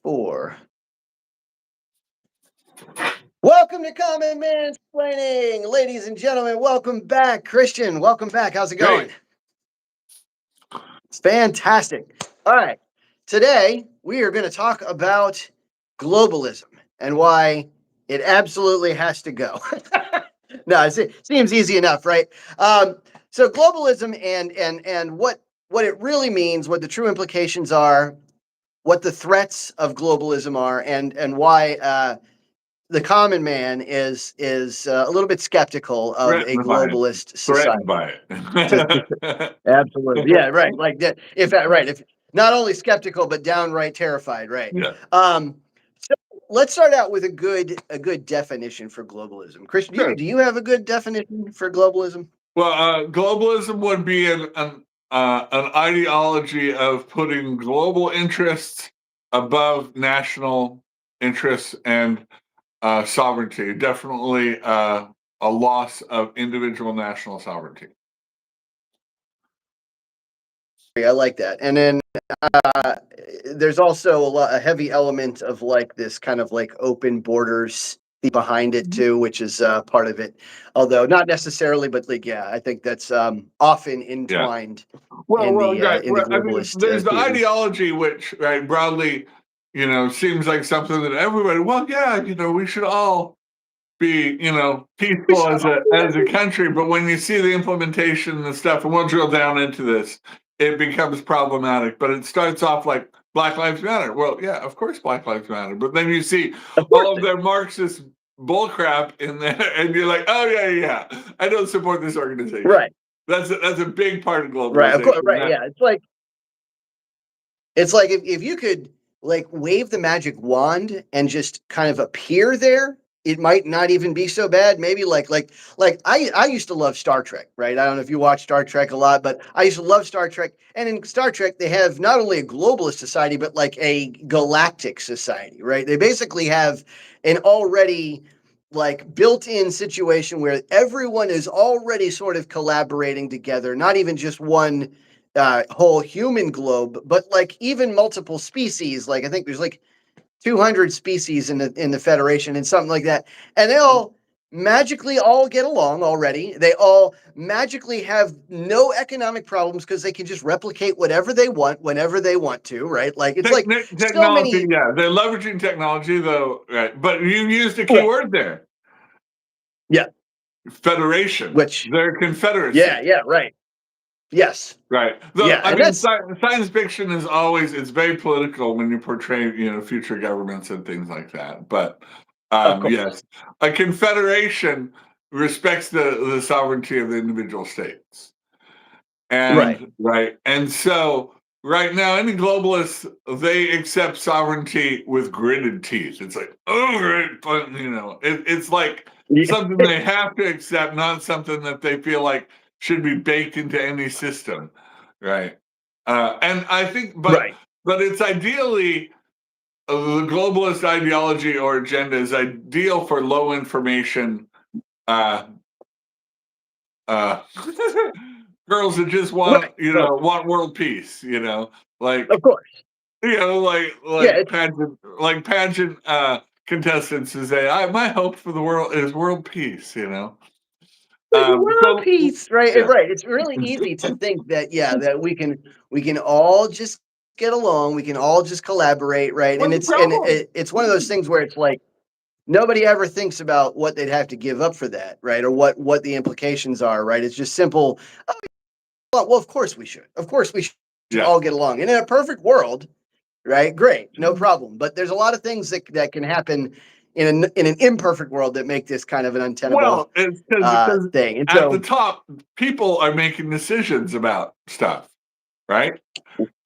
4. Welcome to Common Mansplaining, ladies and gentlemen. Welcome back, Christian. Welcome back. How's it going? Great. It's fantastic. All right. Today, we are going to talk about globalism and why it absolutely has to go. No, it seems easy enough, right? So globalism and what it really means, what the true implications are, what the threats of globalism are, and why the common man is a little bit skeptical of a globalist society. Threatened by it. Absolutely, yeah, right. Like that. If not only skeptical but downright terrified, right? Yeah. So let's start out with a good definition for globalism. Christian, do you have a good definition for globalism? Well, globalism would be an ideology of putting global interests above national interests and sovereignty. Definitely a loss of individual national sovereignty. I like that. And then there's also a heavy element of like this kind of like open borders behind it too, which is part of it. Although not necessarily, but like, yeah, I think that's often entwined in the globalist there's the theory. ideology which, right, broadly, seems like something that everybody, we should all be, peaceful as a country. But when you see the implementation and stuff, and we'll drill down into this, it becomes problematic. But it starts off like Black Lives Matter. Well, yeah, of course Black Lives Matter. But then you see all of their Marxist bullcrap in there, and you're like, oh yeah, I don't support this organization. Right. That's a big part of globalization. Right. Of course, right. Yeah. It's like if you could like wave the magic wand and just kind of appear there, it might not even be so bad. Maybe like I used to love Star Trek, right? I don't know if you watch Star Trek a lot, but I used to love Star Trek. And in Star Trek, they have not only a globalist society, but like a galactic society, right? They basically have an already like built-in situation where everyone is already sort of collaborating together, not even just one whole human globe, but like even multiple species. Like I think there's like 200 species in the Federation and something like that. And they all magically all get along already. They all magically have no economic problems because they can just replicate whatever they want whenever they want to, right? Like it's like technology, so many. Yeah, they're leveraging technology though, right? But you used a key word there. Yeah. Federation. Which they're confederacy. Yeah, right. Yes. Right. Science fiction is always, it's very political when you portray, future governments and things like that. But yes, a confederation respects the sovereignty of the individual states. And And so right now, any globalists, they accept sovereignty with gritted teeth. It's like, oh, right, but it's like something they have to accept, not something that they feel like should be baked into any system, right? And I think, but it's ideally the globalist ideology or agenda is ideal for low information girls that just want want world peace, like of course, pageant contestants who say, my hope for the world is world peace, world peace, right? Yeah. Right. It's really easy to think that that we can all just get along, we can all just collaborate, right? And it's one of those things where it's like nobody ever thinks about what they'd have to give up for that, right? Or what the implications are, right? It's just simple. Oh, well, of course we should. Of course we should all get along. And in a perfect world, right? Great, no problem. But there's a lot of things that can happen in an imperfect world that make this kind of an untenable thing. And at the top, people are making decisions about stuff, right?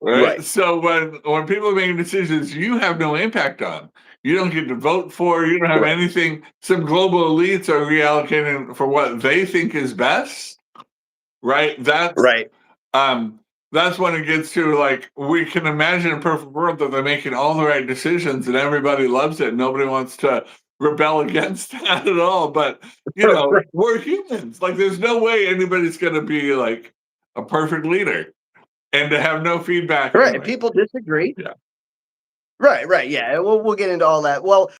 Right. So when people are making decisions you have no impact on, you don't get to vote for, you don't have anything. Some global elites are reallocating for what they think is best, right? That's when it gets to like, we can imagine a perfect world that they're making all the right decisions and everybody loves it. Nobody wants to rebel against that at all. But we're humans. Like, there's no way anybody's going to be like a perfect leader and to have no feedback. Right. People disagree. Yeah. Right. Yeah, we'll get into all that. Well,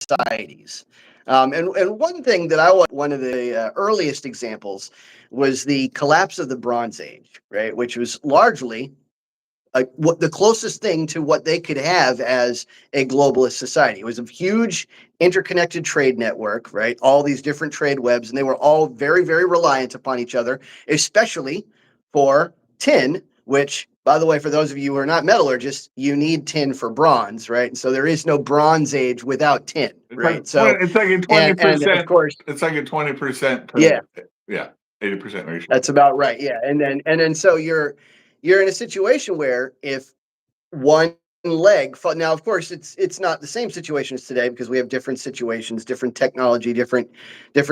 societies. And one thing that I want, one of the earliest examples was the collapse of the Bronze Age, right? Which was largely what the closest thing to what they could have as a globalist society. It was a huge interconnected trade network, right? All these different trade webs, and they were all very, very reliant upon each other, especially for tin, which, by the way, for those of you who are not metallurgists, you need tin for bronze, right? And so there is no Bronze Age without tin, right? So it's like a and of 20%. course, It's like a 20% yeah, to 80% ratio. that's about right. Yeah, and then so you're in a situation where if one leg. Now, of course, it's not the same situation as today because we have different situations, different technology, different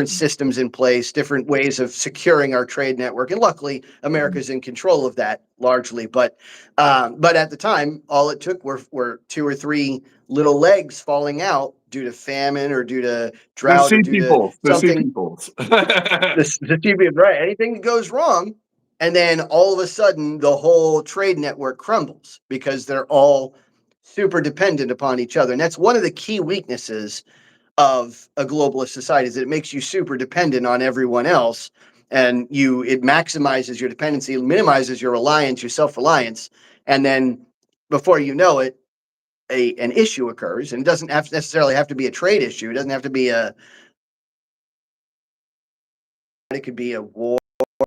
systems in place, different ways of securing our trade network, and luckily, America's in control of that largely. But at the time, all it took were two or three little legs falling out due to famine or due to The drought or sea due to peoples. The sea something. peoples. The TV, right? Anything that goes wrong, and then all of a sudden the whole trade network crumbles because they're all super dependent upon each other. And that's one of the key weaknesses of a globalist society is that it makes you super dependent on everyone else, and it maximizes your dependency, minimizes your reliance, your self-reliance, and then before you know it, an issue occurs, and it doesn't necessarily have to be a trade issue. It doesn't have to be it could be a war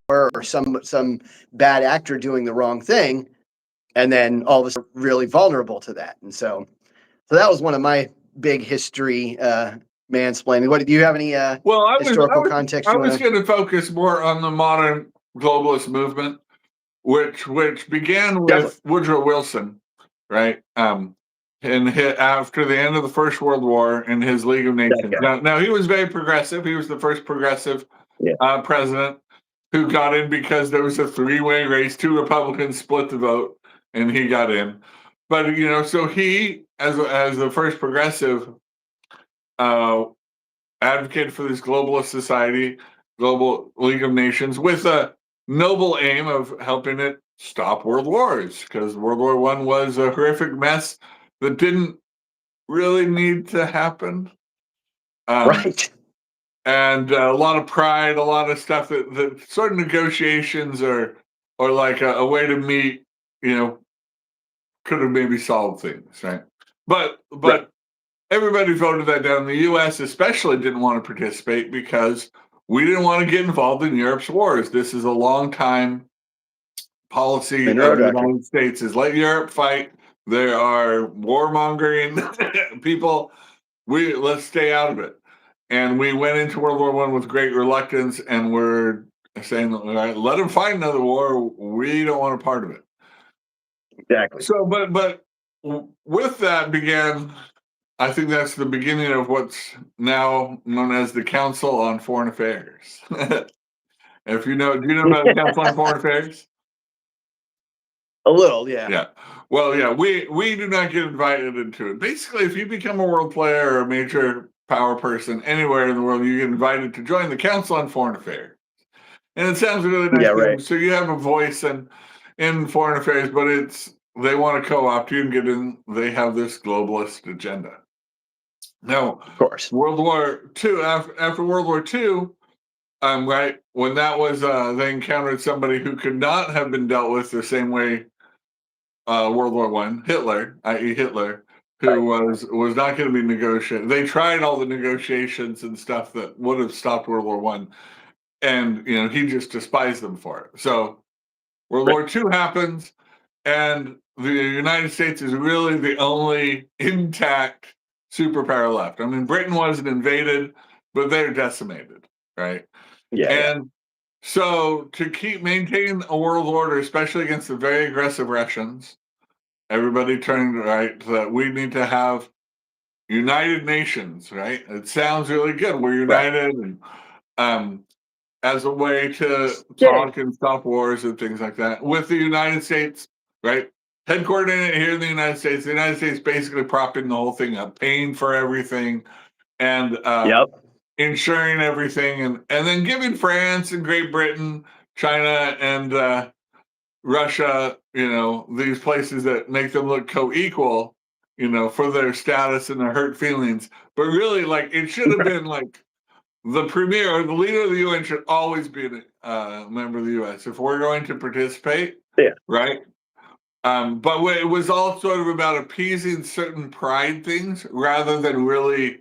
or some bad actor doing the wrong thing, and then all of us are really vulnerable to that. And so that was one of my big history mansplaining. What do you have any Well, historical context I you was want to? going to focus more on the modern globalist movement, which began Definitely. with Woodrow Wilson, right? After the end of the First World War in his League of That Nations. guy. Now he was very progressive. He was the first progressive Yeah. president who got in because there was a three-way race. Two Republicans split the vote, and he got in. But so he, as the first progressive, uh, advocated for this globalist society, global League of Nations, with a noble aim of helping it stop world wars, because World War I was a horrific mess that didn't really need to happen. Right. And a lot of pride, a lot of stuff that sort of negotiations or like a way to meet, could have maybe solved things, right? But Right. everybody voted that down. The U.S. especially didn't want to participate because we didn't want to get involved in Europe's wars. This is a long time policy Monroe of the Doctrine. United States: is let Europe fight. There are warmongering people. Let's stay out of it. And we went into World War I with great reluctance, and we're saying, all right, let them fight another war. We don't want a part of it. Exactly. So, but with that began, I think that's the beginning of what's now known as the Council on Foreign Affairs. Do you know about the Council on Foreign Affairs? A little, yeah. Yeah. Well, yeah, we do not get invited into it. Basically, if you become a world player or a major power person anywhere in the world, you get invited to join the Council on Foreign Affairs. And it sounds really Yeah. nice. Right. So you have a voice in foreign affairs, but they want to co-opt you and get in. They have this globalist agenda. Now, Of course. World War II, after World War II, right, when that was, they encountered somebody who could not have been dealt with the same way World War I, Hitler, i.e. Hitler, who Right. was not going to be negotiated. They tried all the negotiations and stuff that would have stopped World War I, and he just despised them for it. So World Right. War II happens, and the United States is really the only intact superpower left. I mean, Britain wasn't invaded, but they're decimated, right? Yeah. Yeah. And so to keep maintaining a world order, especially against the very aggressive Russians, everybody turned right that we need to have United Nations, right? It sounds really good. We're Right. united, and as a way to Yeah. talk and stop wars and things like that. With the United States, right? Headquartered here in the United States basically propping the whole thing up, paying for everything, and Yep. ensuring everything, and then giving France and Great Britain China and Russia, these places that make them look co-equal, for their status and their hurt feelings. But really, like, it should have been like the premier or the leader of the UN should always be a member of the U.S. if we're going to participate, right? But it was all sort of about appeasing certain pride things rather than really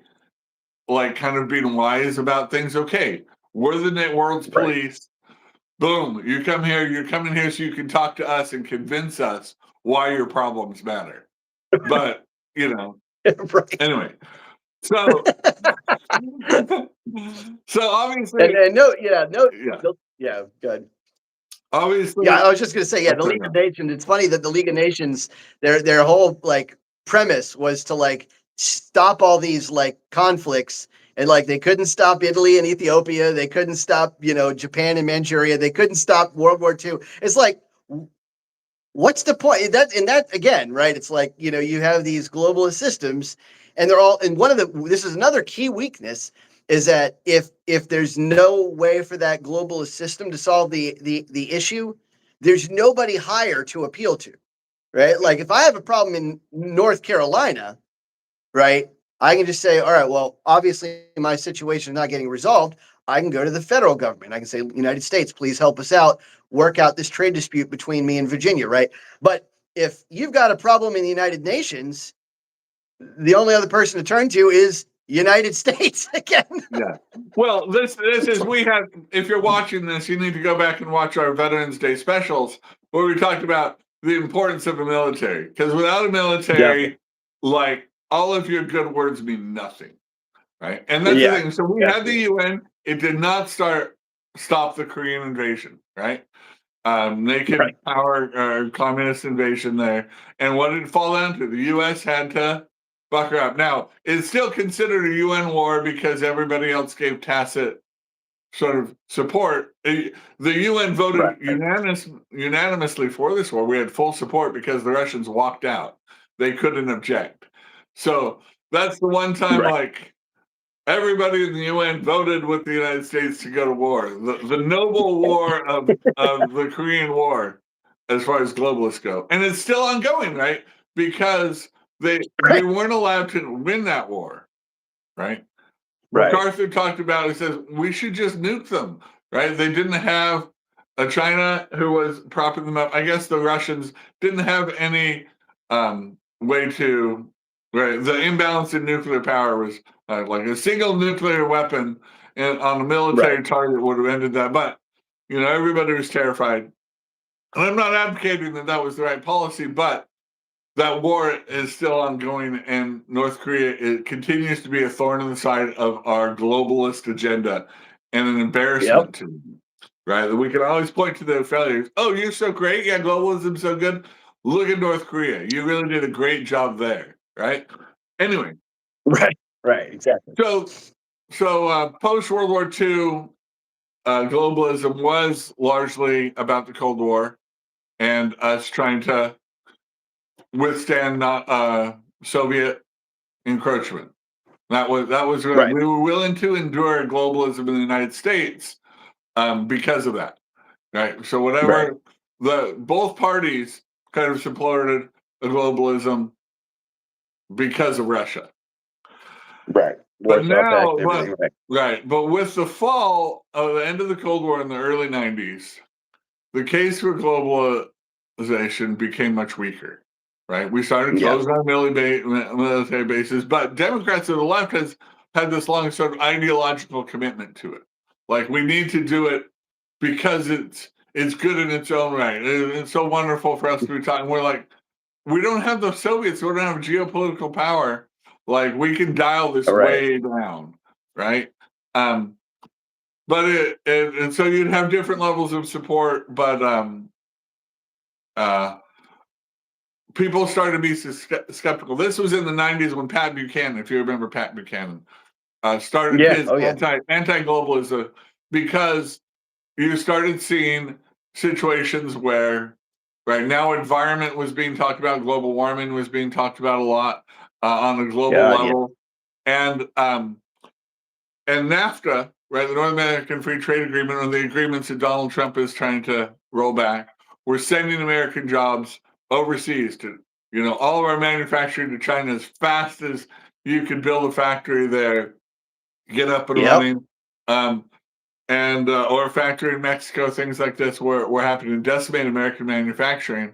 like kind of being wise about things. Okay, we're the world's police. Boom, you're coming here so you can talk to us and convince us why your problems matter. But, anyway, so obviously, good. Obviously, I was just going to say, the League of Nations. It's funny that the League of Nations, their whole like premise was to like stop all these like conflicts, and like they couldn't stop Italy and Ethiopia, they couldn't stop Japan and Manchuria, they couldn't stop World War II. It's like, what's the point? That again, right? It's like you have these globalist systems, and they're all. And this is another key weakness. Is that if there's no way for that globalist system to solve the issue, there's nobody higher to appeal to, right? Like if I have a problem in North Carolina, right, I can just say, all right, well, obviously my situation is not getting resolved. I can go to the federal government. I can say, United States, please help us out, work out this trade dispute between me and Virginia, right? But if you've got a problem in the United Nations, the only other person to turn to is United States again. Yeah. Well, this is if you're watching this, you need to go back and watch our Veterans Day specials where we talked about the importance of a military. Because without a military, like all of your good words mean nothing. Right. And that's the thing. So we had the UN, it did not stop the Korean invasion, right? Naked power communist invasion there. And what did it fall down to? The US had to buck her up. Now, it's still considered a UN war because everybody else gave tacit sort of support. The UN voted unanimously for this war. We had full support because the Russians walked out. They couldn't object. So that's the one time like everybody in the UN voted with the United States to go to war. The noble war of the Korean War, as far as globalists go. And it's still ongoing, right? Because they weren't allowed to win that war, right? MacArthur talked about, he says, we should just nuke them, right? They didn't have a China who was propping them up. I guess the Russians didn't have any way to, the imbalance in nuclear power was like a single nuclear weapon on a military target would have ended that. But, everybody was terrified. And I'm not advocating that was the right policy, but that war is still ongoing, and North Korea, it continues to be a thorn in the side of our globalist agenda and an embarrassment to them, right? We can always point to their failures. Oh, you're so great. Yeah, globalism's so good. Look at North Korea. You really did a great job there, right? Anyway. Right, exactly. So post-World War II, globalism was largely about the Cold War and us trying to withstand Soviet encroachment. That was we were willing to endure globalism in the United States because of that, right? So whatever both parties kind of supported globalism because of Russia, But now, but with the fall of the end of the Cold War in the early 90s, the case for globalization became much weaker. Right, we started closing our military bases, but Democrats to the left has had this long sort of ideological commitment to it. Like we need to do it because it's good in its own right. It's so wonderful for us to be talking. We're like, we don't have the Soviets. We don't have geopolitical power. Like we can dial this way down, right? But and so you'd have different levels of support, but people started to be skeptical. This was in the 90s when Pat Buchanan, if you remember Pat Buchanan, started his anti-globalism because you started seeing situations where now environment was being talked about, global warming was being talked about a lot on a global level. And NAFTA right? The North American Free Trade Agreement, or the agreements that Donald Trump is trying to roll back. We're sending American jobs overseas to, all of our manufacturing to China as fast as you could build a factory there, get up and Yep. running. And or a factory in Mexico, things like this, where we're happy to decimate American manufacturing.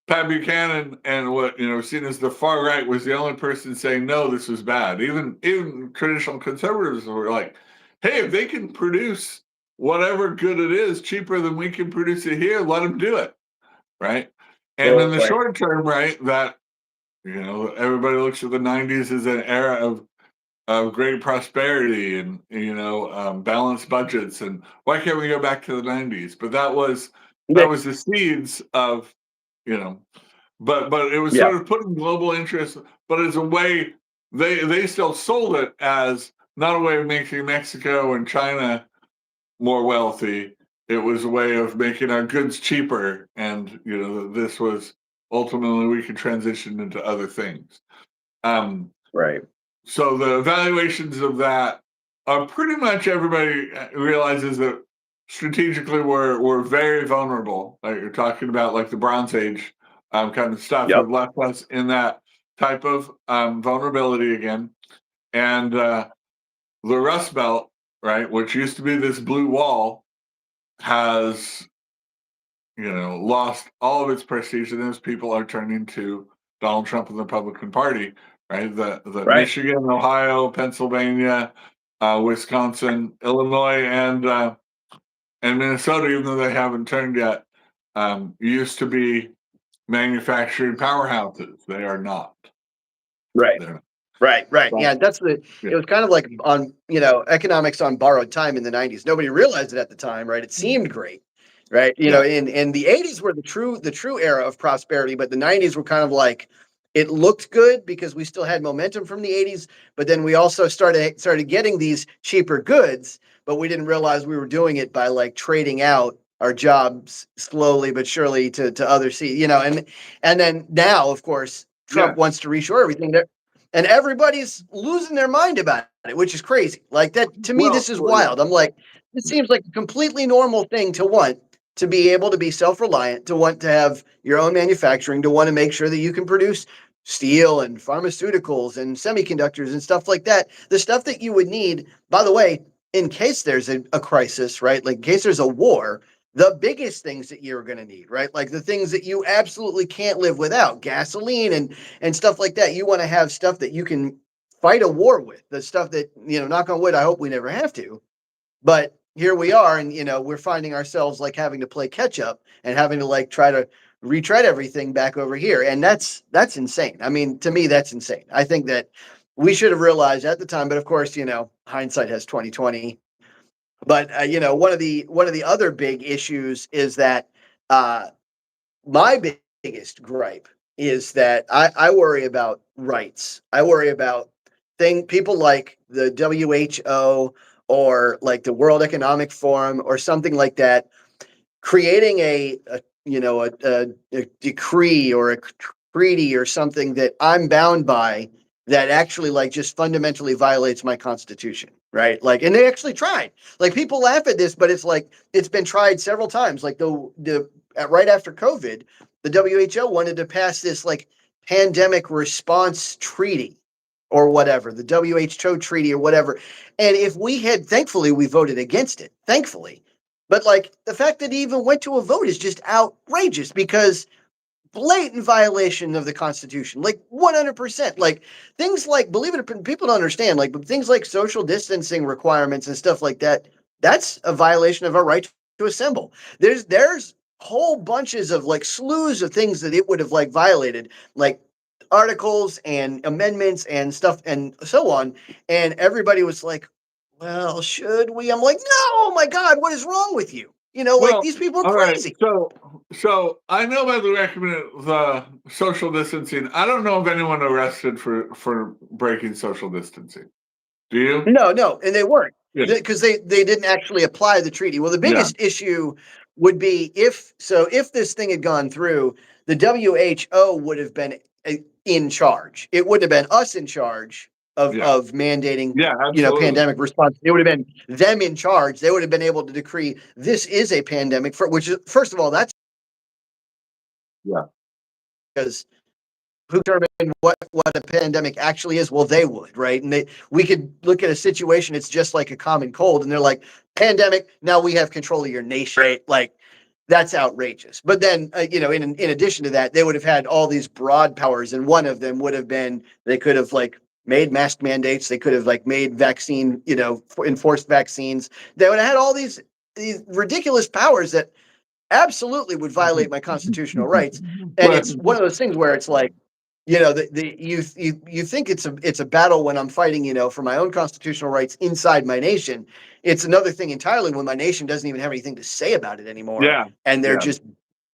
Pat Buchanan and what seen as the far right was the only person saying no, this was bad. Even traditional conservatives were like, hey, if they can produce whatever good it is cheaper than we can produce it here, let them do it, right? And in the Right. short term, right, that everybody looks at the '90s as an era of great prosperity and balanced budgets, and why can't we go back to the '90s? But that was the seeds of but it was Yeah. sort of putting global interest, but as a way they still sold it as not a way of making Mexico and China more wealthy. It was a way of making our goods cheaper, and this was ultimately we could transition into other things. Right. So the evaluations of that are pretty much everybody realizes that strategically we're very vulnerable. Like you're talking about, like the Bronze Age kind of stuff Yep. have left us in that type of vulnerability again. And the Rust Belt, right, which used to be this blue wall, has lost all of its prestige, and those people are turning to Donald Trump and the Republican Party, right? The Right. Michigan, Ohio, Pennsylvania, Wisconsin, Illinois, and Minnesota, even though they haven't turned yet, used to be manufacturing powerhouses. They are not. Right. They're not. Right. But, Yeah, it yeah, was kind of like on, economics on borrowed time in the 90s. Nobody realized it at the time, right? It seemed great, right? yeah, In the 80s were the true era of prosperity, but the 90s were kind of like it looked good because we still had momentum from the 80s, but then we also started getting these cheaper goods, but we didn't realize we were doing it by like trading out our jobs slowly but surely to other and then now, of course, yeah. Trump wants to reshore everything. And everybody's losing their mind about it, which is crazy. Like that to me, this is Yeah, wild. I'm like, this seems like a completely normal thing to want to be able to be self-reliant, to want to have your own manufacturing, to want to make sure that you can produce steel and pharmaceuticals and semiconductors and stuff like that. The stuff that you would need, by the way, in case there's a crisis, right? Like in case there's a war, the biggest things that you're going to need, right? Like the things that you absolutely can't live without, gasoline and stuff like that. You want to have stuff that you can fight a war with. The stuff that, knock on wood, I hope we never have to. But here we are, and we're finding ourselves like having to play catch up and having to like try to retread everything back over here. And that's insane. I mean, to me, that's insane. I think that we should have realized at the time, but of course, hindsight has 2020. But one of the other big issues is that my biggest gripe is that I worry about rights. I worry about people like the WHO or like the World Economic Forum or something like that creating a decree or a treaty or something that I'm bound by that actually like just fundamentally violates my constitution, right? Like, and they actually tried. Like people laugh at this, but it's like it's been tried several times. Like the right after COVID, the WHO wanted to pass this like pandemic response treaty or whatever, the WHO treaty or whatever. And if we had, thankfully, we voted against it, thankfully. But like the fact that he even went to a vote is just outrageous because blatant violation of the Constitution, like 100%. Like things like, believe it or not, people don't understand, like things like social distancing requirements and stuff like that. That's a violation of our right to assemble. There's whole bunches of like slews of things that it would have like violated, like articles and amendments and stuff and so on. And everybody was like, well, should we? I'm like, no, oh my God, what is wrong with you? Like Well, these people are all right. crazy. So I know about the social distancing. I don't know of anyone arrested for breaking social distancing. Do you? No, and they weren't Yeah. because they didn't actually apply the treaty. Well, the Yeah. biggest issue would be if this thing had gone through, the WHO would have been in charge. It wouldn't have been us in charge. of mandating, absolutely. pandemic response. It would have been them in charge. They would have been able to decree this is a pandemic, which is, first of all, that's because who determined what a pandemic actually is? Well, they would, right? And we could look at a situation, it's just like a common cold, and they're like, pandemic, now we have control of your nation, right? Like, that's outrageous. But then, in addition to that, they would have had all these broad powers, and one of them would have been they could have made mask mandates. They could have made vaccine, enforced vaccines. They would have had all these ridiculous powers that absolutely would violate my constitutional rights. And it's one of those things where it's like, you think it's a battle when I'm fighting, for my own constitutional rights inside my nation. It's another thing entirely when my nation doesn't even have anything to say about it anymore. And they're just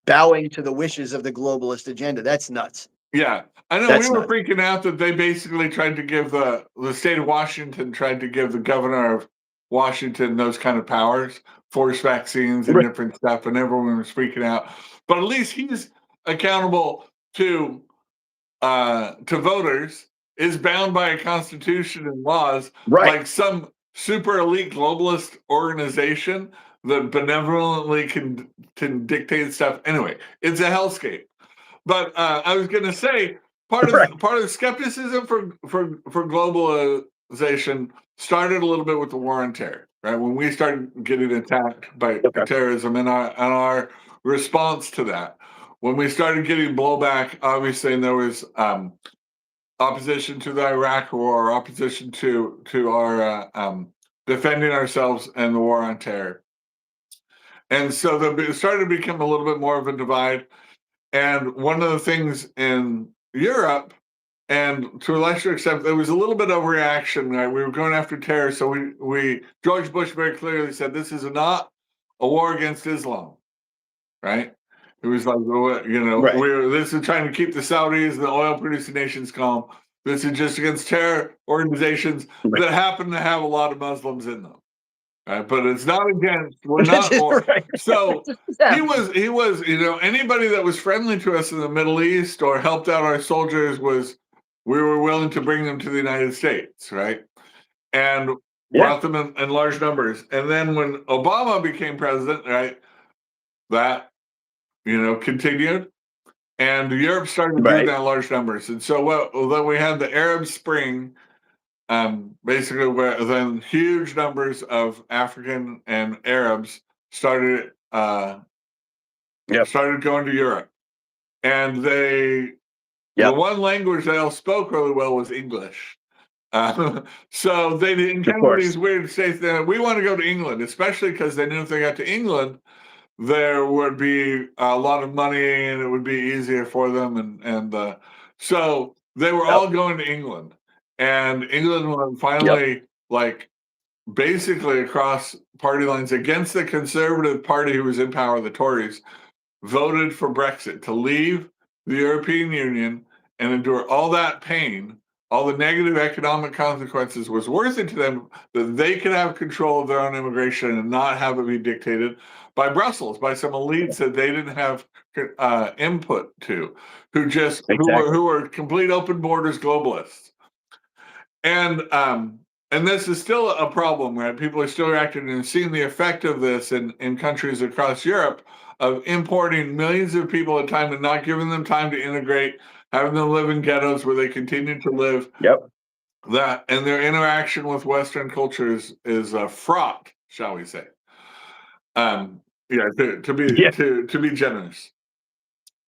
bowing to the wishes of the globalist agenda. That's nuts. Yeah, I know. We were freaking out that they basically tried to give the state of Washington tried to give the governor of Washington those kind of powers, force vaccines and different stuff, and everyone was freaking out. But at least he's accountable to voters, is bound by a constitution and laws, like some super elite globalist organization that benevolently can dictate stuff. Anyway, it's a hellscape. But I was going to say part of the skepticism for globalization started a little bit with the war on terror, right? When we started getting attacked by terrorism and our response to that, when we started getting blowback, obviously, and there was opposition to the Iraq War, opposition to our defending ourselves and the war on terror, and so it started to become a little bit more of a divide. And one of the things in Europe, and to a lesser extent, there was a little bit of reaction. Right? We were going after terror, so George Bush very clearly said, "This is not a war against Islam." Right? It was like, this is trying to keep the Saudis, the oil-producing nations, calm. This is just against terror organizations that happen to have a lot of Muslims in them. Right, but it's not against. We're not. So he was. Anybody that was friendly to us in the Middle East or helped out our soldiers we were willing to bring them to the United States, right? And brought them in large numbers. And then when Obama became president, right, that continued, and Europe started doing that in large numbers. And so then we had the Arab Spring. Basically, where then huge numbers of African and Arabs started going to Europe, and the one language they all spoke really well was English. So they didn't come to these weird states. We want to go to England, especially because they knew if they got to England, there would be a lot of money and it would be easier for them, and so they were all going to England. And England was finally basically across party lines against the Conservative Party who was in power, the Tories, voted for Brexit, to leave the European Union and endure all that pain, all the negative economic consequences was worth it to them that they could have control of their own immigration and not have it be dictated by Brussels, by some elites that they didn't have input to, who were complete open borders globalists. And this is still a problem, right? People are still reacting and seeing the effect of this in countries across Europe, of importing millions of people at a time and not giving them time to integrate, having them live in ghettos where they continue to live. That and their interaction with Western cultures is fraught, shall we say? To be generous.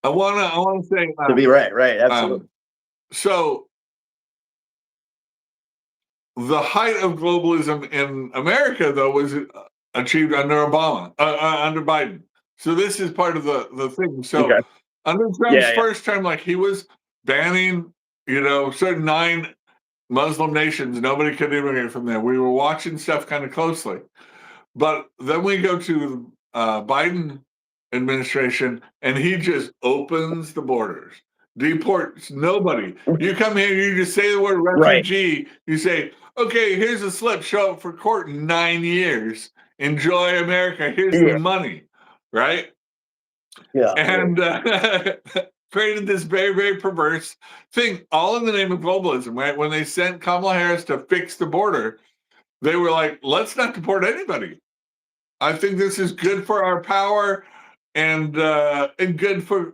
I want to say to be right, absolutely. So the height of globalism in America, though, was achieved under Obama, under Biden. So this is part of the thing. So under Trump's first term, he was banning, certain 9 Muslim nations. Nobody could immigrate from there. We were watching stuff kind of closely. But then we go to Biden administration, and he just opens the borders, deports nobody. You come here, you just say the word refugee. You say, okay, here's a slip. Show up for court in 9 years. Enjoy America. Here's the money, right? And created this very, very perverse thing, all in the name of globalism, right? When they sent Kamala Harris to fix the border, they were like, let's not deport anybody. I think this is good for our power and good for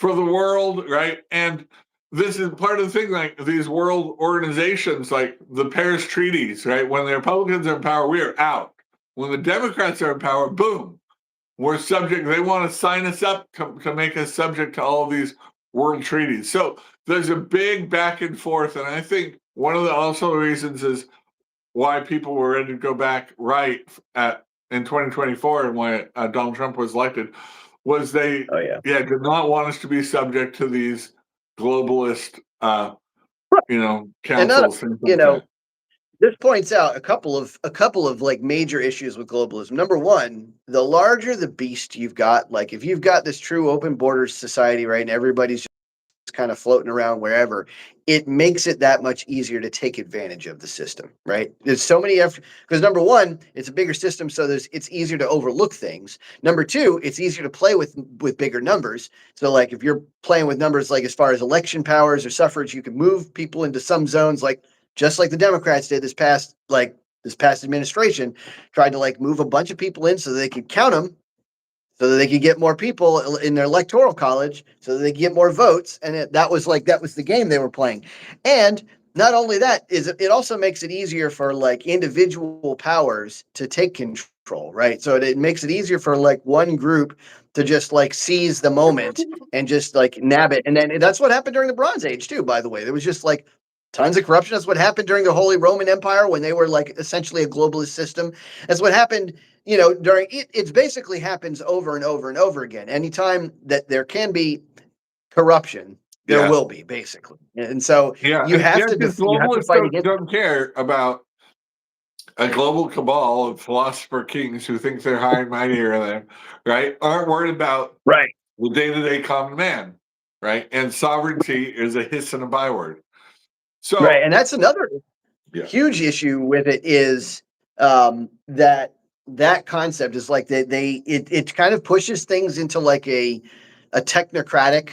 the world, right? And this is part of the thing, like these world organizations, like the Paris treaties, right? When the Republicans are in power, we are out. When the Democrats are in power, boom, we're subject. They want to sign us up to make us subject to all of these world treaties. So there's a big back and forth. And I think one of the also reasons is why people were ready to go back right in 2024 and why Donald Trump was elected was they did not want us to be subject to these globalist And not, councils, things like that. this points out a couple of like major issues with globalism. Number one, the larger the beast you've got, like if you've got this true open borders society, right, and everybody's just kind of floating around wherever, it makes it that much easier to take advantage of the system, right? There's so many because number one, it's a bigger system, so it's easier to overlook things. Number two, it's easier to play with bigger numbers. So like if you're playing with numbers like as far as election powers or suffrage, you can move people into some zones, like just like the Democrats did this past administration, tried to like move a bunch of people in so they could count them, so that they could get more people in their electoral college, so that they could get more votes. And that was the game they were playing. And not only that, it also makes it easier for like individual powers to take control, right? So it makes it easier for like one group to just like seize the moment and just like nab it. And then that's what happened during the Bronze Age too, by the way. There was just like tons of corruption. That's what happened during the Holy Roman Empire when they were like essentially a globalist system. That's what happened, during it basically happens over and over and over again. Anytime that there can be corruption, there will be, basically. And so you have to fight against. Don't care about a global cabal of philosopher kings who think they're high and mightier than them, right? Aren't worried about the day-to-day common man, right? And sovereignty is a hiss and a byword. So and that's another huge issue with it is that concept is like it kind of pushes things into like a technocratic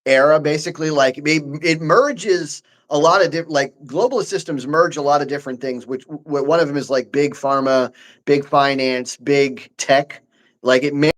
era, basically. Like it merges a lot of different, like globalist systems merge a lot of different things, which one of them is like big pharma, big finance, big tech. Like it merges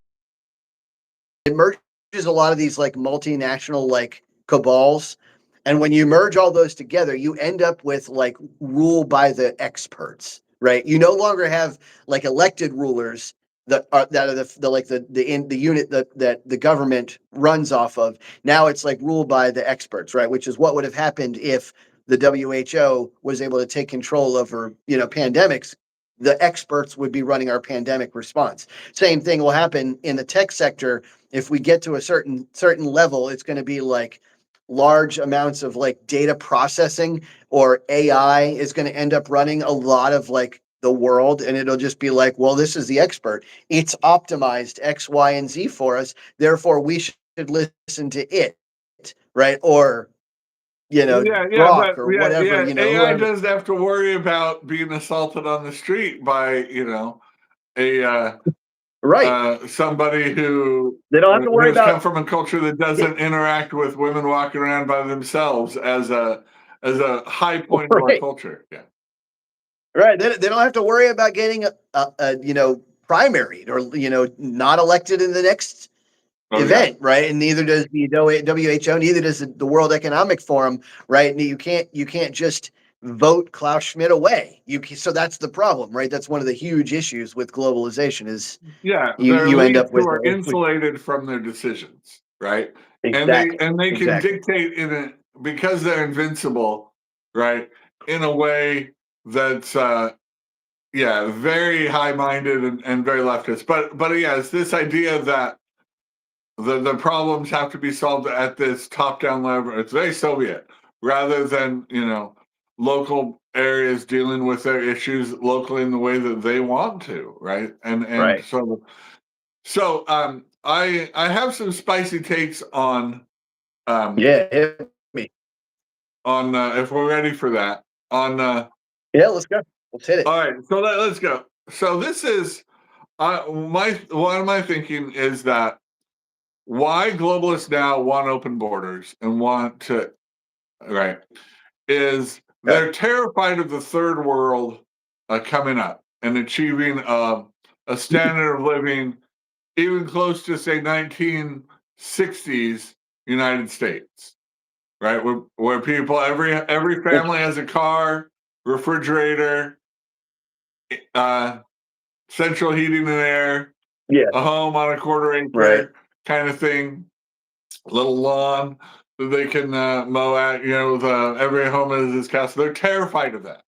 a lot of these like multinational like cabals. And when you merge all those together, you end up with like rule by the experts, right? You no longer have like elected rulers that are the unit that the government runs off of. Now it's like ruled by the experts, right? Which is what would have happened if the WHO was able to take control over, pandemics. The experts would be running our pandemic response. Same thing will happen in the tech sector. If we get to a certain level, it's going to be like large amounts of like data processing, or AI is going to end up running a lot of like the world, and it'll just be like, well, this is the expert. It's optimized X, Y, and Z for us. Therefore, we should listen to it, right? Or Grok or whatever. AI whoever. doesn't have to worry about being assaulted on the street by somebody who they don't have to worry about come from a culture that doesn't interact with women walking around by themselves as a high point of our culture. Yeah. Right. They don't have to worry about getting primaried or not elected in the next event, right? And neither does the WHO, neither does the World Economic Forum, right? And you can't just vote Klaus Schmidt away. So that's the problem, right? That's one of the huge issues with globalization is you end up with are insulated from their decisions, right? Exactly. And they can dictate because they're invincible, right? In a way that's very high-minded and very leftist. But it's this idea that the problems have to be solved at this top-down level. It's very Soviet, rather than local areas dealing with their issues locally in the way that they want to, right? And so I have some spicy takes on hit me on if we're ready for that on let's go. Let's hit it. All right, so let's go. So this is one of my thinking is that why globalists now want open borders and want to, right, is Okay. they're terrified of the third world coming up and achieving a standard of living even close to, say, 1960s United States, right? Where people, every family has a car, refrigerator, central heating and air, Yeah. a home on a quarter acre Right. kind of thing, little lawn that they can mow at. Every home has its castle. They're terrified of that.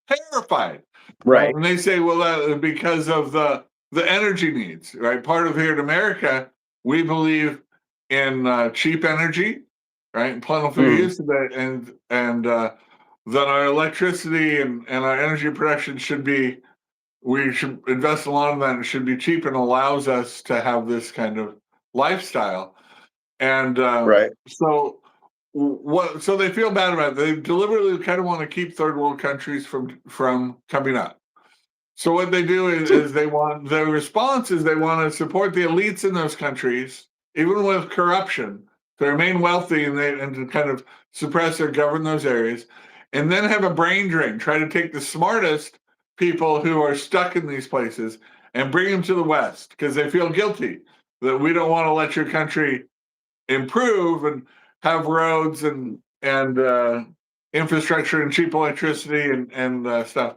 Terrified. Right. And they say, well, because of the energy needs, right? Part of here in America, we believe in cheap energy, right, and plentiful use of that, and that our electricity and our energy production we should invest a lot in that, and it should be cheap and allows us to have this kind of lifestyle. And Right. so so they feel bad about it. They deliberately kind of want to keep third world countries from coming up. So what they do is their response is they want to support the elites in those countries, even with corruption, to remain wealthy and to kind of suppress or govern those areas, and then have a brain drain, try to take the smartest people who are stuck in these places and bring them to the West because they feel guilty that we don't want to let your country improve and have roads and infrastructure and cheap electricity and stuff.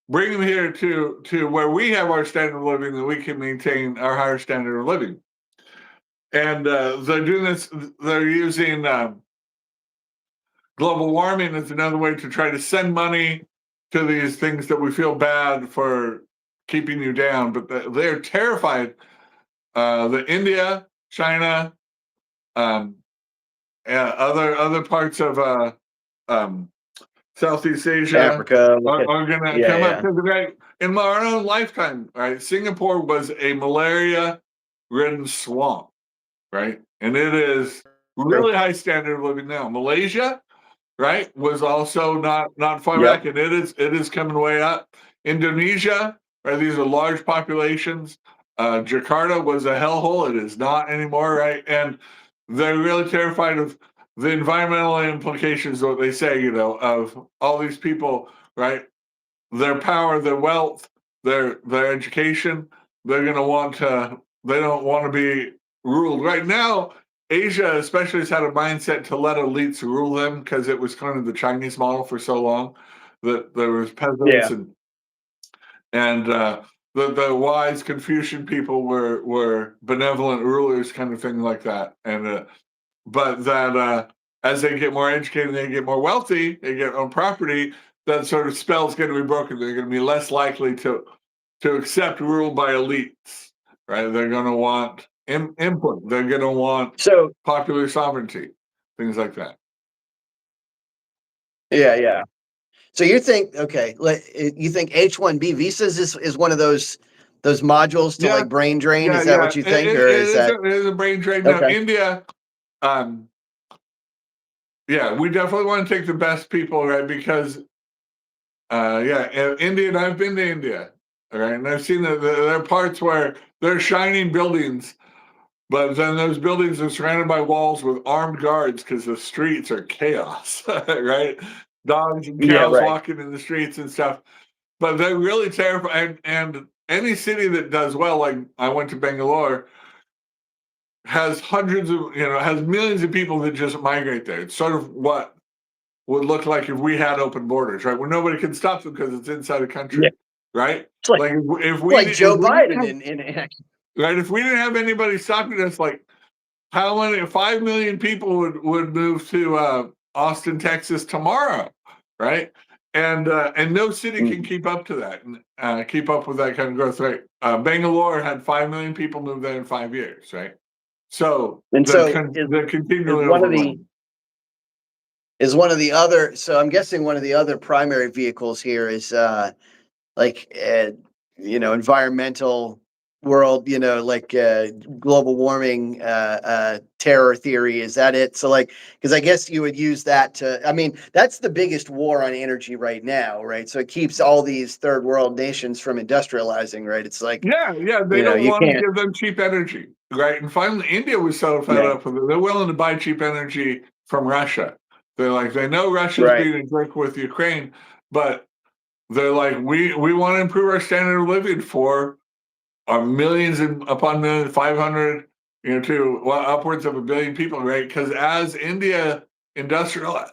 Bring them here to where we have our standard of living, that we can maintain our higher standard of living. And they're doing this. They're using global warming as another way to try to send money to these things that we feel bad for keeping you down. But they're terrified that India, China, um, other parts of Southeast Asia Africa. are going to Yeah. come up. Yeah. Because in our own lifetime, right, Singapore was a malaria-ridden swamp, right, and it is really high standard of living now. Malaysia, right, was also not far Yep. back, and it is coming way up. Indonesia, right, these are large populations. Jakarta was a hellhole. It is not anymore, right? And they're really terrified of the environmental implications, what they say, of all these people, right? Their power, their wealth, their education. They're going to want to. They don't want to be ruled. Right now, Asia especially has had a mindset to let elites rule them because it was kind of the Chinese model for so long that there was peasants Yeah. and the wise Confucian people were benevolent rulers, kind of thing like that. And but that as they get more educated, they get more wealthy, they get own property. That sort of spell is going to be broken. They're going to be less likely to accept rule by elites, right? They're going to want input. They're going to want So popular sovereignty, things like that. yeah. So you think you think H-1B visas is one of those modules to Yeah, like brain drain? Is that yeah. what you think, or is that It is a brain drain. Now, okay? India, yeah, we definitely want to take the best people, right? Because India, and I've been to India, all right, and I've seen that there are parts where they're shining buildings, but then those buildings are surrounded by walls with armed guards because the streets are chaos, right? Dogs and Yeah, cows right. walking in the streets and stuff. But they're really terrifying. And any city that does well, like I went to Bangalore, has has millions of people that just migrate there. It's sort of what would look like if we had open borders, right? Where nobody can stop them because it's inside a Yeah, country, right? it's like Like Joe if we didn't Biden have, right, if we didn't have anybody stopping us, like how many 5 million people would move to Austin, Texas tomorrow, right? And no city can keep up to that and keep up with that kind of growth rate. Bangalore had 5 million people move there in 5 years, right? So and so they're is continually one of the overrun. is one of the other. So I'm guessing one of the other primary vehicles here is environmental world, like global warming, terror theory? Is that it? So like, because I guess you would use that to, I mean, that's the biggest war on energy right now, right? So it keeps all these third world nations from industrializing, right? It's like, yeah, they don't you want to can't, give them cheap energy, right? And finally, India was so fed yeah, up with it, they're willing to buy cheap energy from Russia. They're like, they know Russia's right, being a jerk with Ukraine, but they're like, we want to improve our standard of living for our millions and upon millions, 500, to upwards of 1 billion people, right? Because as India industrializes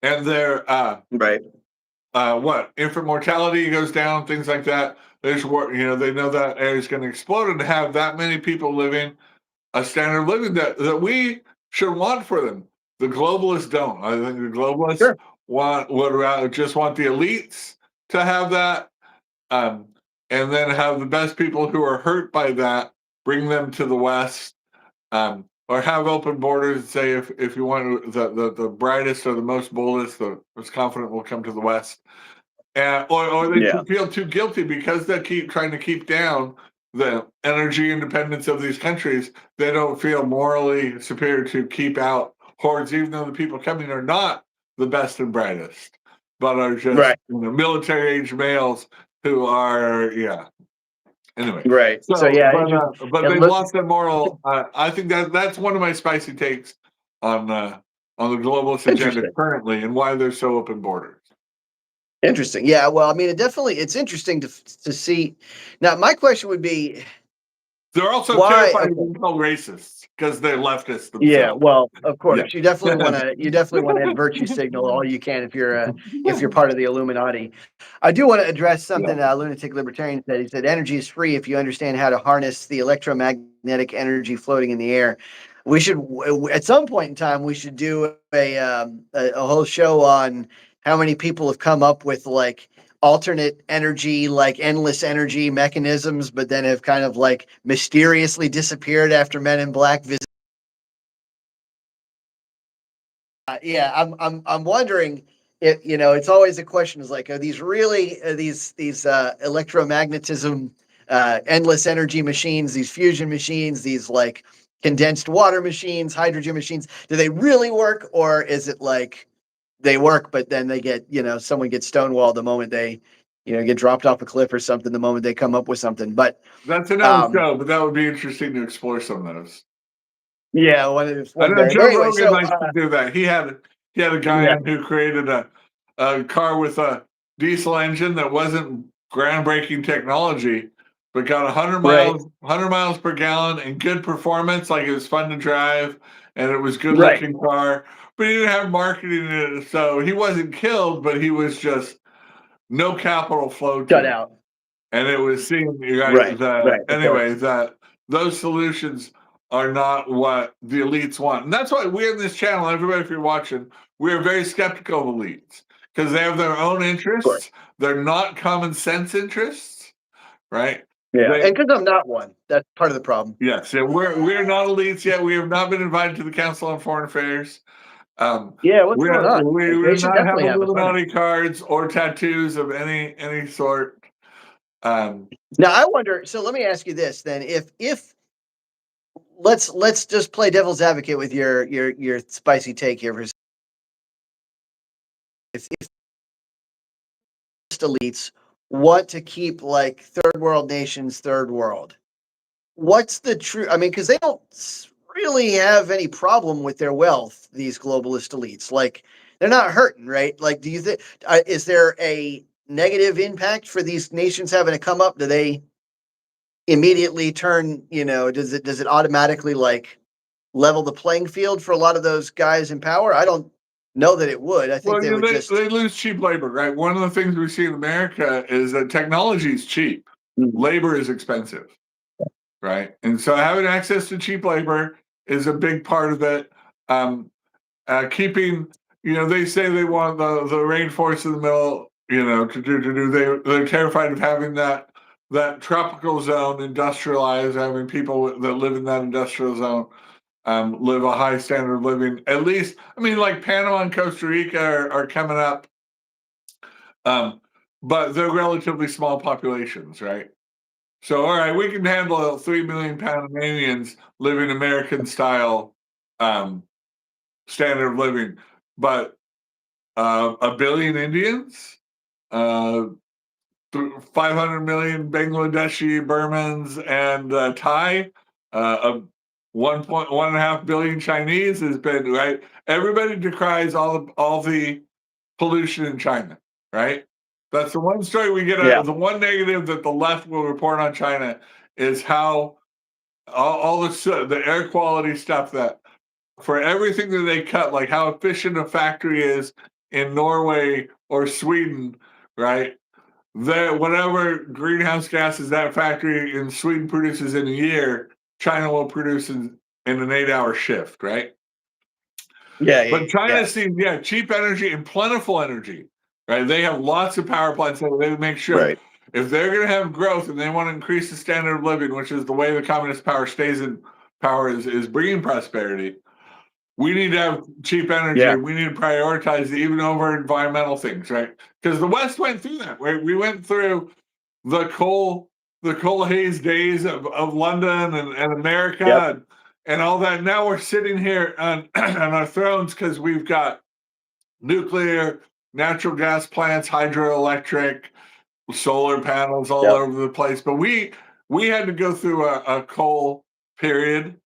and their right, infant mortality goes down, things like that. There's they know that area is going to explode, and to have that many people living a standard of living that we should want for them. The globalists don't. I think the globalists sure, would just want the elites to have that, um, and then have the best people who are hurt by that, bring them to the West, or have open borders and say if you want the brightest or the most boldest, the most confident will come to the West. Or they yeah, feel too guilty because they keep trying to keep down the energy independence of these countries. They don't feel morally superior to keep out hordes, even though the people coming are not the best and brightest, but are just right, military age males who are Anyway, right. So so yeah, interesting. but And they've look, lost their moral. I think that's one of my spicy takes on the globalist agenda interesting. currently, and why they're so open borders. Interesting. Yeah. Well, I mean, it's interesting to see. Now, my question would be, They're also why? terrified of Okay. being called racists because they're leftists Yeah. themselves. Well, of Yeah. course, you definitely want to virtue signal all you can if you're part of the Illuminati. I do want to address something Lunatic Libertarian said. He said energy is free if you understand how to harness the electromagnetic energy floating in the air. We should, at some point in time, we should do a whole show on how many people have come up with like alternate energy, like endless energy mechanisms, but then have kind of like mysteriously disappeared after Men in Black visit. Yeah, I'm wondering if it's always a question is like, are these really these electromagnetism, endless energy machines, these fusion machines, these like condensed water machines, hydrogen machines, do they really work, or is it like they work, but then they get someone gets stonewalled the moment they get dropped off a cliff or something the moment they come up with something? But That's another show, but that would be interesting to explore some of those. yeah, I one know day. Joe But anyway, Rogan so likes to do that. He had a guy yeah, in who created a car with a diesel engine that wasn't groundbreaking technology, but got 100 right, miles 100 miles per gallon and good performance. Like, it was fun to drive, and it was good right, looking car. But he didn't have marketing in it, so he wasn't killed. But he was just no capital flow cut to it. out. And it was seeing Right, right, of anyway, course. that those solutions are not what the elites want. And that's why we in this channel, everybody, if you're watching, we are very skeptical of elites because they have their own Of course. interests. They're not common sense interests, right? Yeah, They, and because I'm not one, that's part of the problem. yes, yeah, we're not elites yet. We have not been invited to the Council on Foreign Affairs. Yeah, what's going on? We They do should not have definitely have us on it. Illuminati cards or tattoos of any sort. Now, I wonder. So let me ask you this then: if let's just play devil's advocate with your spicy take here. If elites want to keep like third world nations third world, what's the true? I mean, because they don't really have any problem with their wealth. These globalist elites, like they're not hurting, right? Like, do you think is there a negative impact for these nations having to come up? Do they immediately turn? Does it automatically like level the playing field for a lot of those guys in power? I don't know that it would. I think Well, they would just. they lose cheap labor, right? One of the things we see in America is that technology is cheap, labor is expensive, right? And so having access to cheap labor is a big part of it. Keeping, they say they want the rainforest in the middle, they're terrified of having that tropical zone industrialized, having people that live in that industrial zone live a high standard of living. At least, I mean, like Panama and Costa Rica are coming up. Um, but they're relatively small populations, right? So, all right, we can handle 3 million Panamanians living American style standard of living, but 1 billion Indians, 500 million Bangladeshi, Burmans, and Thai, 1.5 billion Chinese has been right. Everybody decries all the pollution in China, right? That's the one story we get. Yeah. The one negative that the left will report on China is how all the air quality stuff that for everything that they cut, like how efficient a factory is in Norway or Sweden, right? Whatever greenhouse gases that factory in Sweden produces in a year, China will produce in an 8-hour shift, right? Yeah. But China Yeah. sees, cheap energy and plentiful energy, right? They have lots of power plants, so they make sure Right. if they're going to have growth and they want to increase the standard of living, which is the way the communist power stays in power, is bringing prosperity. We need to have cheap energy. Yeah. We need to prioritize even over environmental things, right? Because the West went through that. Right? We went through the coal haze days of London and America Yep. and all that. Now we're sitting here on, on our thrones because we've got nuclear, natural gas plants, hydroelectric, solar panels all Yep. over the place. But we had to go through a coal period,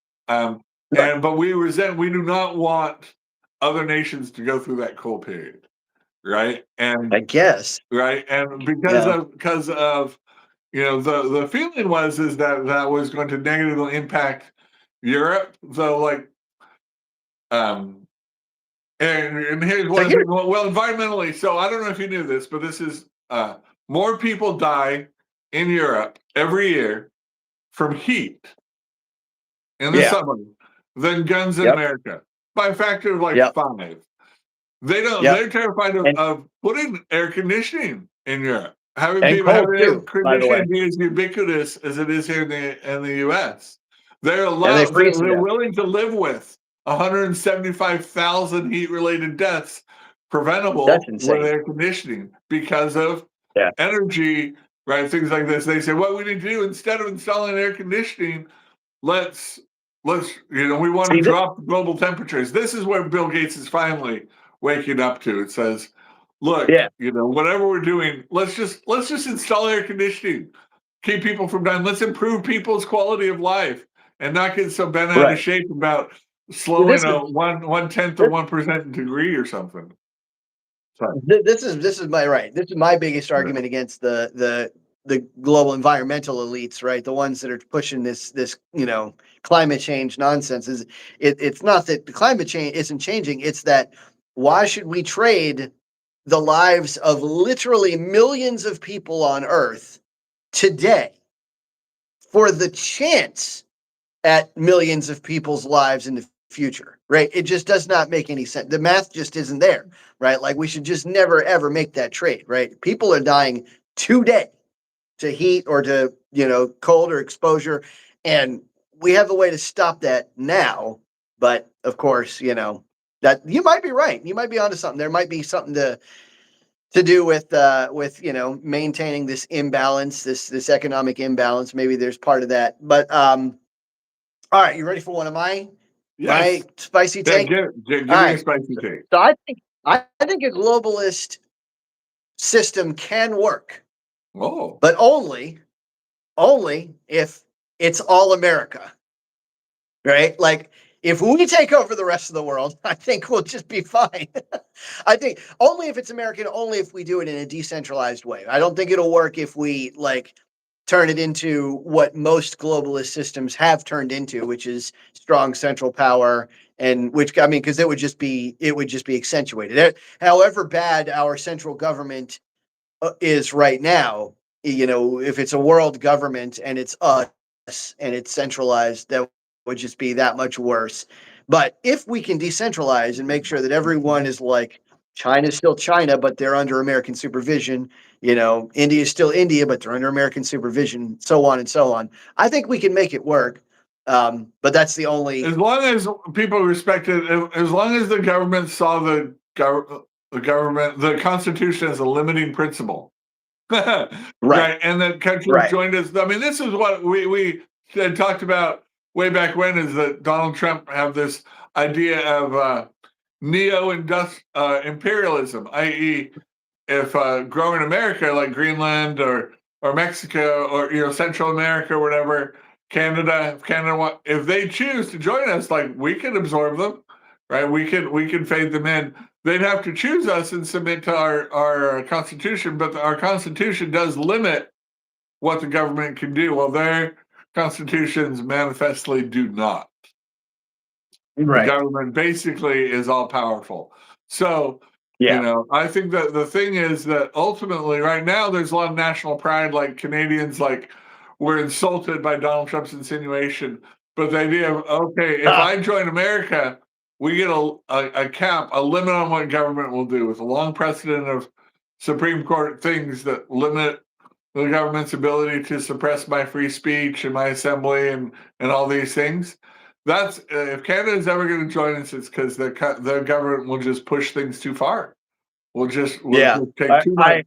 Right. but we do not want other nations to go through that coal period, right? And I guess. right, and Yeah. because of the feeling is that was going to negatively impact Europe, though, like and here's So one here. thing. Well, environmentally, so I don't know if you knew this, but this is more people die in Europe every year from heat in the Yeah. summer than guns in Yep. America by a factor of like Yep. 5. They don't. Yep. They're terrified And of putting air conditioning in Europe, having cold air too, by the way. conditioning be as ubiquitous as it is here in the U.S. And they freeze to They're death. willing to live with 175,000 heat-related deaths That's preventable with insane. air conditioning because of Yeah. energy, right? Things like this. They say what we need to do instead of installing air conditioning, let's we want to See this? drop global temperatures. This is where Bill Gates is finally waking up to. It says, look, Yeah. whatever we're doing, let's just install air conditioning, keep people from dying. Let's improve people's quality of life and not get so bent out of Right. shape about slowing This a is 1/10 of this, 1% degree or something. So, this is my right. This is my biggest yeah. argument against the global environmental elites, right? The ones that are pushing this climate change nonsense. It's not that the climate change isn't changing, it's that why should we trade the lives of literally millions of people on Earth today for the chance at millions of people's lives in the future, right? It just does not make any sense. The math just isn't there, right? Like we should just never ever make that trade, right? People are dying today to heat or to, cold or exposure, and we have a way to stop that now. But of course, that you might be right. You might be onto something. There might be something to do with maintaining this imbalance, this economic imbalance. Maybe there's part of that. But all right, you ready for one of my Yes. spicy Yeah, take? give All me a right. spicy take. So I think a globalist system can work, Oh, but only if it's all America, right? Like if we take over the rest of the world, I think we'll just be fine. I think only if it's American, only if we do it in a decentralized way. I don't think it'll work if we turn it into what most globalist systems have turned into, which is strong central power, and which I mean, because it would just be accentuated. However bad our central government is right now, if it's a world government and it's us and it's centralized, that would just be that much worse. But if we can decentralize and make sure that everyone is like China's still China, but they're under American supervision, India is still India, but they're under American supervision, so on and so on. I think we can make it work. But that's the only. as long as people respected, as long as the government saw the government, the Constitution as a limiting principle, Right. And then countries Right. joined us. I mean, this is what we had talked about way back when, is that Donald Trump have this idea of neo-imperialism, i.e., if growing America like Greenland or Mexico or Central America or whatever, Canada, if they choose to join us, like, we can absorb them, right? We can fade them in. They'd have to choose us and submit to our constitution, but our constitution does limit what the government can do. Well, their constitutions manifestly do not. The government basically is all powerful. So, I think that the thing is that ultimately right now there's a lot of national pride, like Canadians, like, were insulted by Donald Trump's insinuation. But the idea of, okay, if I join America, we get a cap, a limit on what government will do, with a long precedent of Supreme Court things that limit the government's ability to suppress my free speech and my assembly and all these things. That's if Canada is ever going to join us, it's because the government will just push things too far. We'll just take too much,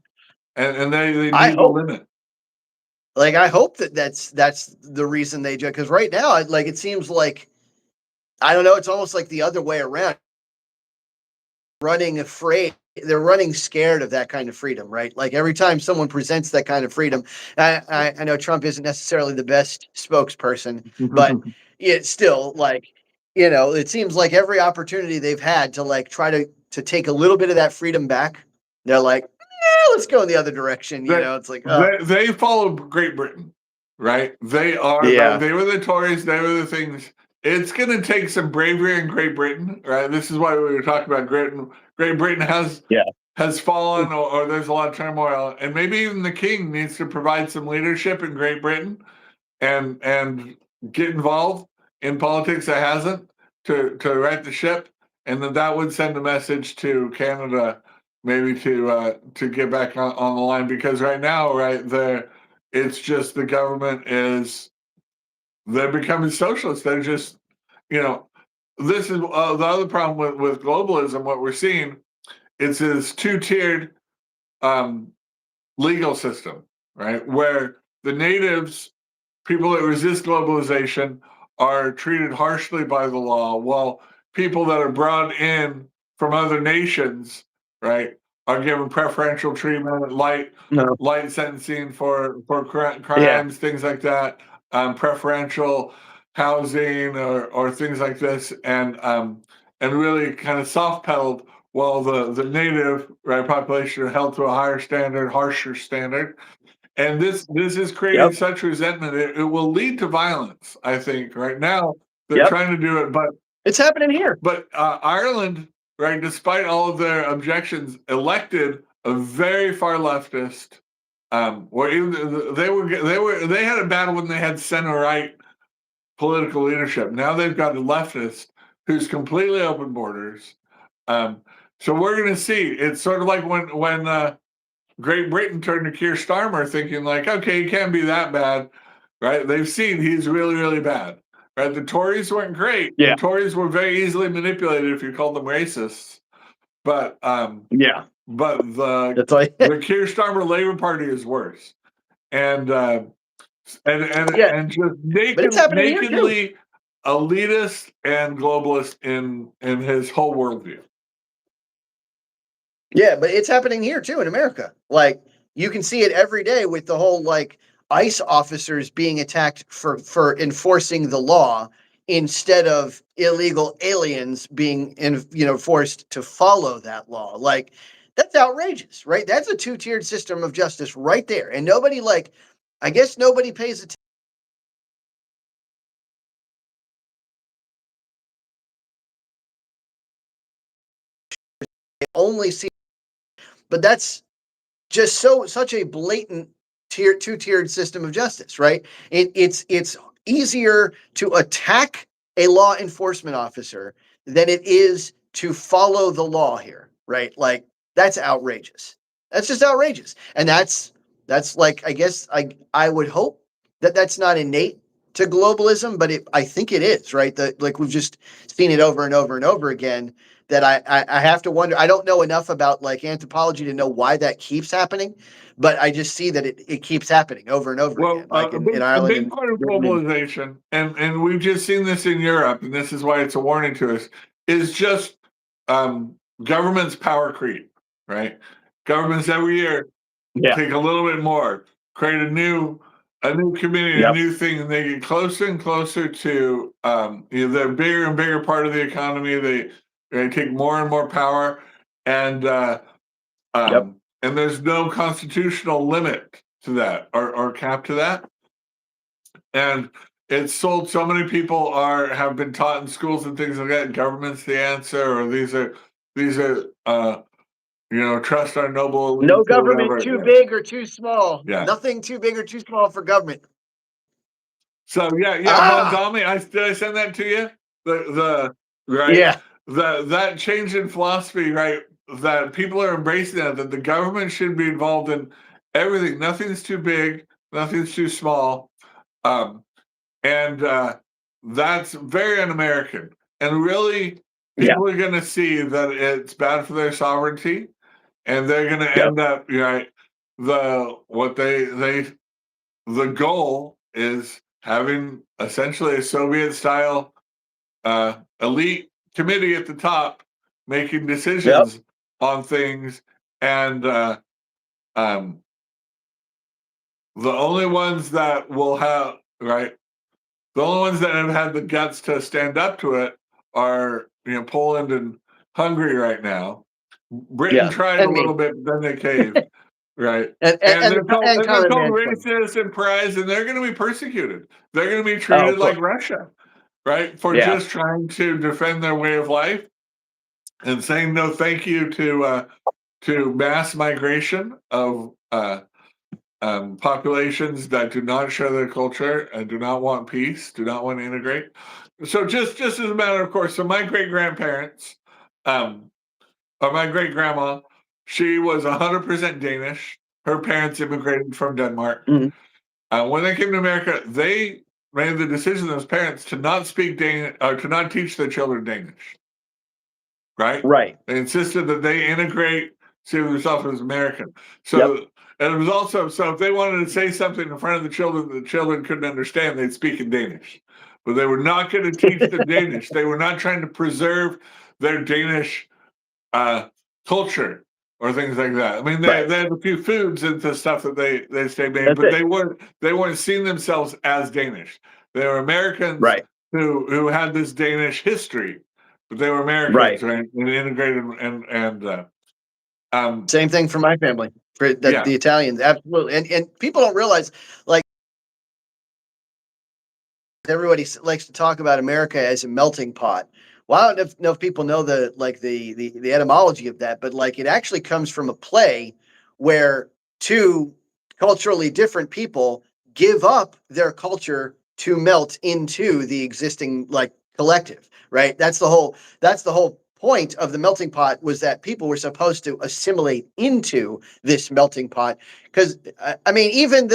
and they need a limit. Like, I hope that's the reason they do, because right now, like, it seems like, I don't know, it's almost like the other way around. They're running scared of that kind of freedom, right? Like, every time someone presents that kind of freedom, I know Trump isn't necessarily the best spokesperson, but it's still, like, it seems like every opportunity they've had to, like, try to take a little bit of that freedom back, they're like, let's go in the other direction. It's like, they follow Great Britain, right? They are, they were the Tories, they were the things. It's going to take some bravery in Great Britain, right? This is why we were talking about Great Britain has fallen, or there's a lot of turmoil, and maybe even the king needs to provide some leadership in Great Britain and get involved in politics that hasn't, to right the ship, and that would send a message to Canada, maybe to get back on the line, because right now, right there, it's just the government they're becoming socialist. They're just, this is the other problem with globalism. What we're seeing, it's this two-tiered legal system, right? Where the natives, people that resist globalization, are treated harshly by the law, while people that are brought in from other nations, right, are given preferential treatment, light sentencing for crimes, things like that, preferential housing or things like this, and really kind of soft pedaled, while the native, right, population are held to a higher standard, harsher standard. And this is creating such resentment. It will lead to violence, I think. Right now, they're trying to do it, but it's happening here. But Ireland, right, despite all of their objections, elected a very far leftist. Or even they had a battle when they had center right political leadership. Now they've got a leftist who's completely open borders. So we're going to see. It's sort of like when Great Britain turned to Keir Starmer, thinking like, okay, he can't be that bad, right? They've seen he's really, really bad, right? The Tories weren't great. The Tories were very easily manipulated if you called them racists. But the Keir Starmer Labour Party is worse, and just nakedly elitist and globalist in his whole worldview. Yeah, but it's happening here too in America. Like, you can see it every day with the whole, like, ICE officers being attacked for enforcing the law instead of illegal aliens being forced to follow that law. Like, that's outrageous, right? That's a two-tiered system of justice right there. And nobody, like, I guess nobody pays attention. They only see, but that's just such a blatant two-tiered system of justice, right? It's easier to attack a law enforcement officer than it is to follow the law here, right? Like, that's outrageous. That's just outrageous. And that's like, I guess I would hope that that's not innate to globalism, but I think it is, right? That, like, we've just seen it over and over and over again, that I have to wonder. I don't know enough about like anthropology to know why that keeps happening, but I just see that it keeps happening over and over Well, again, like in a Ireland big and part of Britain. globalization, and we've just seen this in Europe, and this is why it's a warning to us, is just government's power creep, right? Governments every year take a little bit more, create a new community, a new thing, and they get closer and closer to they're bigger and bigger part of the economy. They take more and more power, and and there's no constitutional limit to that or cap to that. And it's sold. So many people have been taught in schools and things like that. Government's the answer, or these are trust our noble elites. No government too big or too small. Yeah. Nothing too big or too small for government. So Mondami, did I send that to you? The right? Yeah. That change in philosophy, right? That people are embracing that the government should be involved in everything. Nothing's too big, nothing's too small. And that's very un-American. And really, people are going to see that it's bad for their sovereignty, and they're going to end up, right? The goal is having essentially a Soviet-style elite committee at the top making decisions on things, and the only ones that will have the only ones that have had the guts to stand up to it are Poland and Hungary right now. Britain tried a little bit, but then they caved. Right. And they're called racist and prize, and they're going to be persecuted. They're going to be treated like Russia, right? For just trying to defend their way of life and saying no thank you to mass migration of populations that do not share their culture and do not want peace, do not want to integrate. So just as a matter of course, so my great-grandparents, or my great-grandma, she was 100% Danish. Her parents immigrated from Denmark. When they came to America, they made the decision as parents to not speak Danish, or to not teach their children Danish. Right? They insisted that they integrate, see themselves as American. So, and it was also, so if they wanted to say something in front of the children couldn't understand, they'd speak in Danish. But they were not going to teach them Danish. They were not trying to preserve their Danish culture or things like that. I mean, they had a few foods and the stuff that they stayed made, but they weren't seeing themselves as Danish. They were Americans who had this Danish history, but they were Americans, right? And integrated and same thing for my family, for the Italians, absolutely. And people don't realize, like, everybody likes to talk about America as a melting pot. Well, I don't know if people know the etymology of that, but like, it actually comes from a play where two culturally different people give up their culture to melt into the existing like collective, right? That's the whole point of the melting pot, was that people were supposed to assimilate into this melting pot. Because I mean, even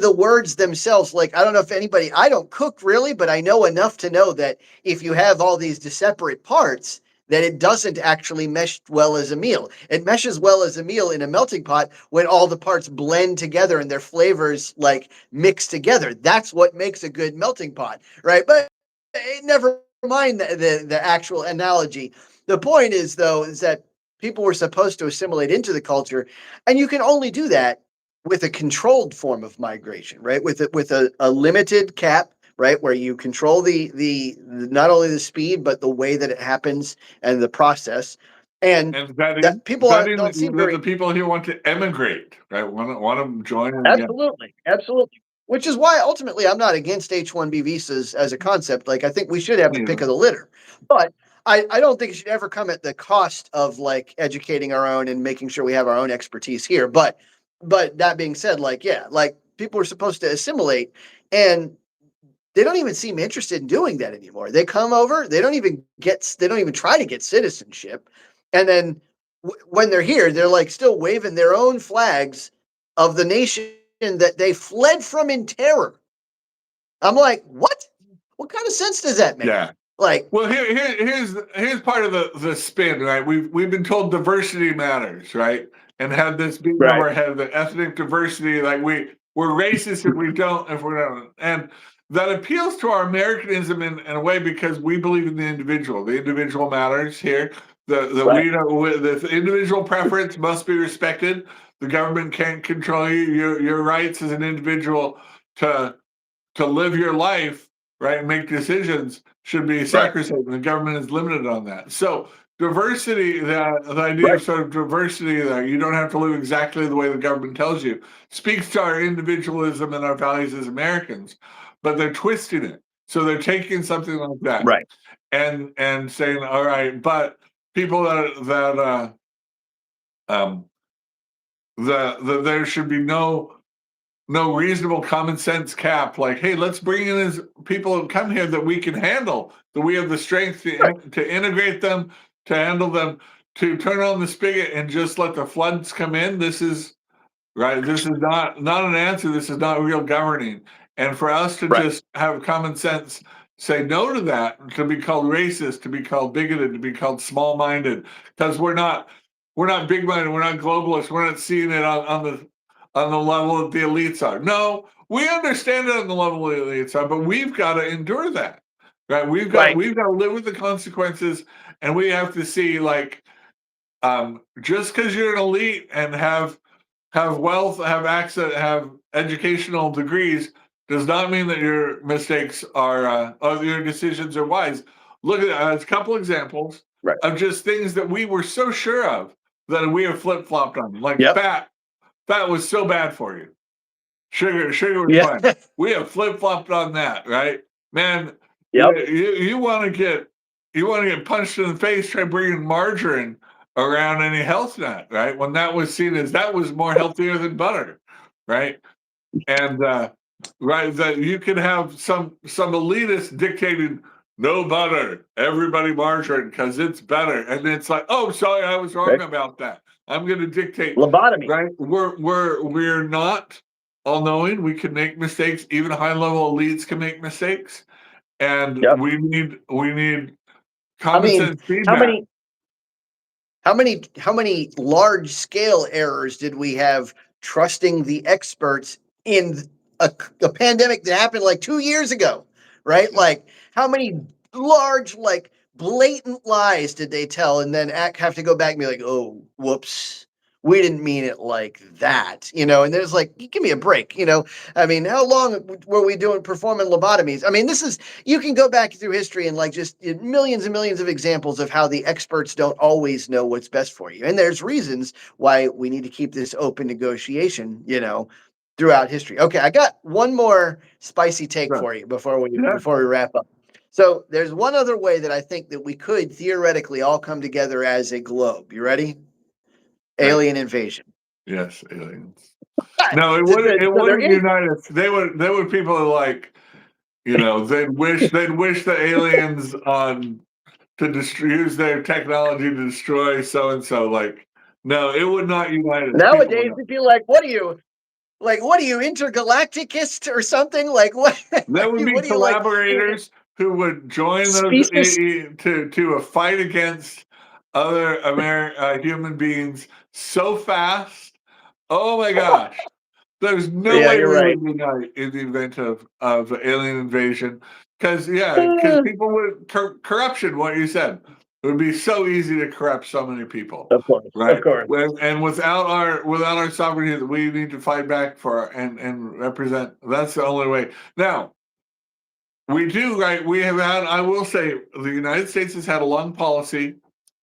the words themselves, like, I don't know if anybody, I don't cook really, but I know enough to know that if you have all these separate parts, that it doesn't actually mesh well as a meal. It meshes well as a meal in a melting pot when all the parts blend together and their flavors like mix together. That's what makes a good melting pot, right? But never mind the actual analogy. The point is, though, is that people were supposed to assimilate into the culture, and you can only do that with a controlled form of migration, right? With a limited cap, right, where you control the not only the speed but the way that it happens and the process, and that people don't seem very, the people who want to emigrate, right? Want to join. Absolutely. Which is why ultimately I'm not against H-1B visas as a concept. Like, I think we should have the pick of the litter, but I don't think it should ever come at the cost of like educating our own and making sure we have our own expertise here. But that being said, like, like, people are supposed to assimilate, and they don't even seem interested in doing that anymore. They come over, they don't even try to get citizenship. And then when they're here, they're like still waving their own flags of the nation that they fled from in terror. I'm like, what? What kind of sense does that make? Yeah. Like, well, here's part of the spin, right? We've been told diversity matters, right? And have this being over our head, the ethnic diversity, like we're racist if we don't, and that appeals to our Americanism in a way because we believe in the individual. The individual matters here. The individual preference must be respected. The government can't control you. Your rights as an individual to live your life, right, and make decisions should be sacrosanct. The government is limited on that. So diversity, the idea of sort of diversity that you don't have to live exactly the way the government tells you, speaks to our individualism and our values as Americans, but they're twisting it. So they're taking something like that, and saying, all right, but people that there should be no reasonable common sense cap, like, hey, let's bring in as people who come here that we can handle, that we have the strength to integrate them, to handle them, to turn on the spigot and just let the floods come in. This is not an answer. This is not real governing. And for us to just have common sense say no to that, to be called racist, to be called bigoted, to be called small-minded, because we're not big-minded, we're not globalists, we're not seeing it on the level that the elites are. No, we understand it on the level the elites are, but we've got to endure that, right? We've got to live with the consequences, and we have to see, like, just because you're an elite and have wealth, have access, have educational degrees, does not mean that your mistakes are or your decisions are wise. Look at a couple examples of just things that we were so sure of that we have flip-flopped on, like fat. Fat was so bad for you. Sugar was fine. We have flip-flopped on that, right? Man, you want to get punched in the face, try bringing margarine around any health nut, right? When that was seen as that was more healthier than butter, right? And that you could have some elitist dictating no butter, everybody margarine because it's better, and it's like, oh, sorry, I was wrong about that. I'm going to dictate lobotomy. Right? We're not all knowing. We can make mistakes. Even high level elites can make mistakes, and we need common sense feedback. How many large scale errors did we have trusting the experts in a pandemic that happened like 2 years ago, right? Like how many large, like blatant lies did they tell and then have to go back and be like, oh, whoops, we didn't mean it like that, and there's like, give me a break, I mean, how long were we performing lobotomies? I mean, you can go back through history and like just millions and millions of examples of how the experts don't always know what's best for you. And there's reasons why we need to keep this open negotiation, throughout history. Okay, I got one more spicy take for you before we wrap up. So there's one other way that I think that we could theoretically all come together as a globe. You ready? Alien invasion. Yes, aliens. No, it wouldn't unite us. They would people are like, they'd wish the aliens to use their technology to destroy so and so. Like, no, it would not unite us. Nowadays, it'd be like, what are you, intergalacticist or something? Like what? There would be collaborators who would join those to a fight against other human beings so fast. Oh my gosh. There's no way we would unite in the event of alien invasion. Because people would corruption, what you said. It would be so easy to corrupt so many people. Of course. Right. Of course. And without our sovereignty that we need to fight back for and represent, that's the only way. Now, we do, right? We have had, I will say, the United States has had a long policy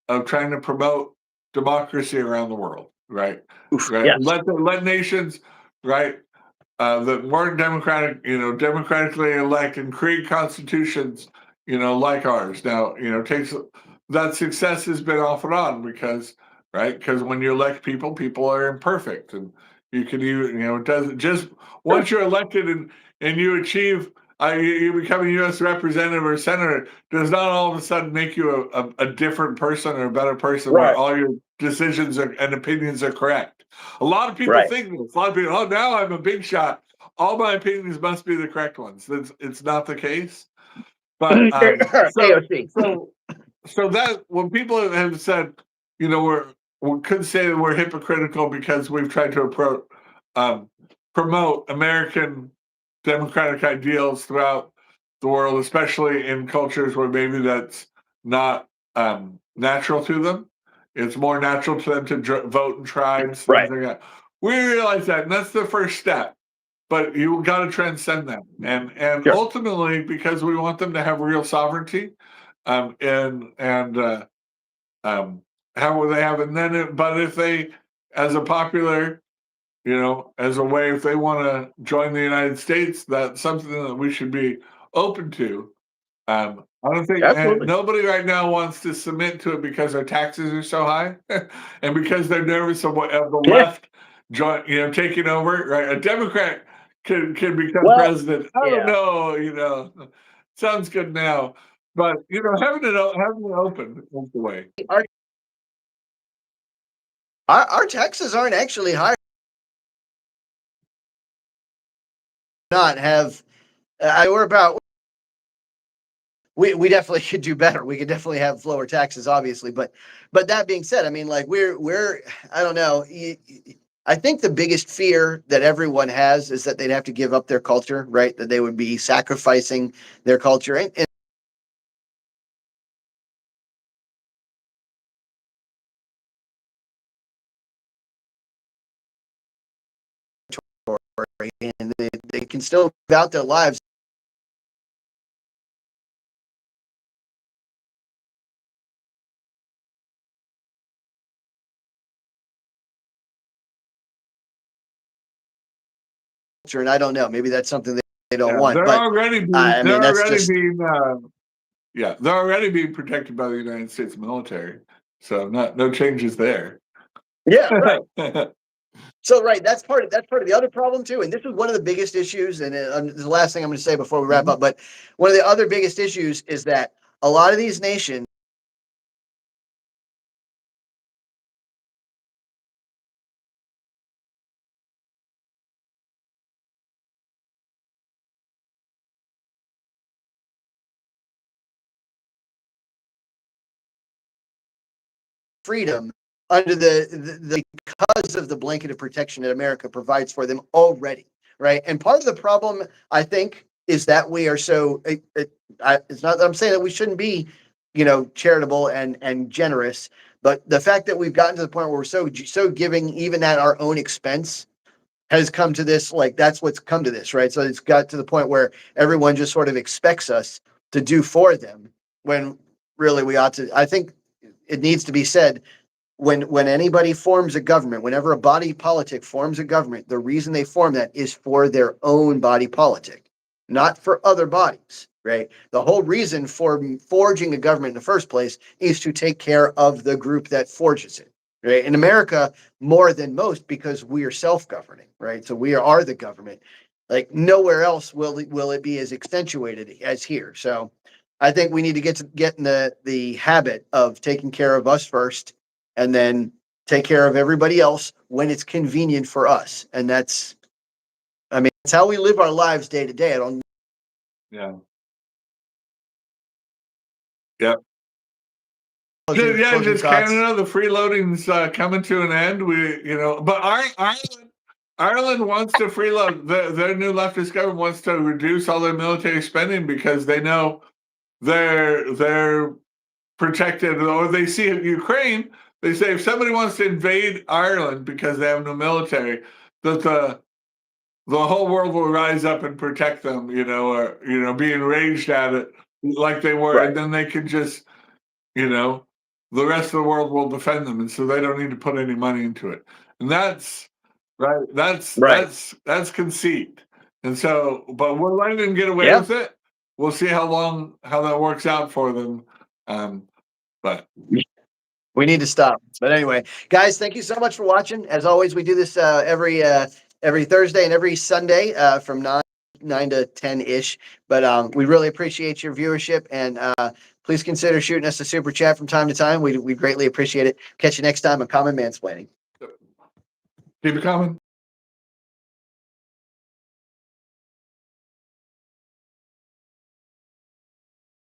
of trying to promote democracy around the world, right? Right. Yes. Let nations, right, that weren't democratically elected and create constitutions, like ours. Now, that success has been off and on because when you elect people are imperfect, and you can even, it doesn't just once you're elected and you achieve. You become a U.S. representative or senator does not all of a sudden make you a different person or a better person where all your decisions and opinions are correct. A lot of people think this. A lot of people, oh, now I'm a big shot. all my opinions must be the correct ones. It's not the case. But AOC. so that when people have said, you know, we could say that we're hypocritical because we've tried to promote American democratic ideals throughout the world, especially in cultures where maybe that's not natural to them. It's more natural to them to vote in tribes, things like that. We realize that, and that's the first step. But you got to transcend them, and ultimately, because we want them to have real sovereignty, and how will they have? And then, but if they, as a popular, you know, as a way, if they want to join the United States, that's something that we should be open to. I don't think nobody right now wants to submit to it because our taxes are so high, and because they're nervous of the left, taking over. Right, a Democrat can become president. I don't know. You know, sounds good now, but you know, having it open is the way. Our taxes aren't actually high. Not have. We're about. We definitely could do better. We could definitely have lower taxes, obviously. But that being said, I mean, like we're I don't know. I think the biggest fear that everyone has is that they'd have to give up their culture, right? That they would be sacrificing their culture. And they can still live out their lives. And I don't know, maybe that's something they don't want. They're but already being, I mean, that's just being they're already being protected by the United States military. So no changes there. Yeah, right. So that's part of the other problem too, and this is one of the biggest issues. And the last thing I'm going to say before we wrap up, but one of the other biggest issues is that a lot of these nations freedom under the because of the blanket of protection that America provides for them already, right? And part of the problem, I think, is that we are so. It's not that I'm saying that we shouldn't be, charitable and generous, but the fact that we've gotten to the point where we're so giving, even at our own expense, has come to this. Like that's what's come to this, right? So it's got to the point where everyone just sort of expects us to do for them when really we ought to. I think it needs to be said when anybody forms a government, whenever a body politic forms a government, the reason they form that is for their own body politic, not for other bodies, right? The whole reason for forging a government in the first place is to take care of the group that forges it, right? In America, more than most, because we are self-governing, right? So we are the government. Like nowhere else will it be as accentuated as here. So I think we need to get in the habit of taking care of us first, and then take care of everybody else when it's convenient for us. And that's how we live our lives day to day. I don't. Yeah. Yep. Just Canada, the freeloading's coming to an end. But Ireland wants to freeload. Their new leftist government wants to reduce all their military spending because they know they're protected, or they see Ukraine. They say if somebody wants to invade Ireland because they have no military, that the whole world will rise up and protect them, or be enraged at it like they were, and then they can just, the rest of the world will defend them, and so they don't need to put any money into it. And that's right. That's conceit. And so, but we're letting them get away with it. We'll see how that works out for them. But we need to stop. But anyway, guys, thank you so much for watching. As always, we do this every Thursday and every Sunday from 9 to 10 ish. But we really appreciate your viewership, and please consider shooting us a super chat from time to time. We greatly appreciate it. Catch you next time on Common Mansplaining. Keep it coming.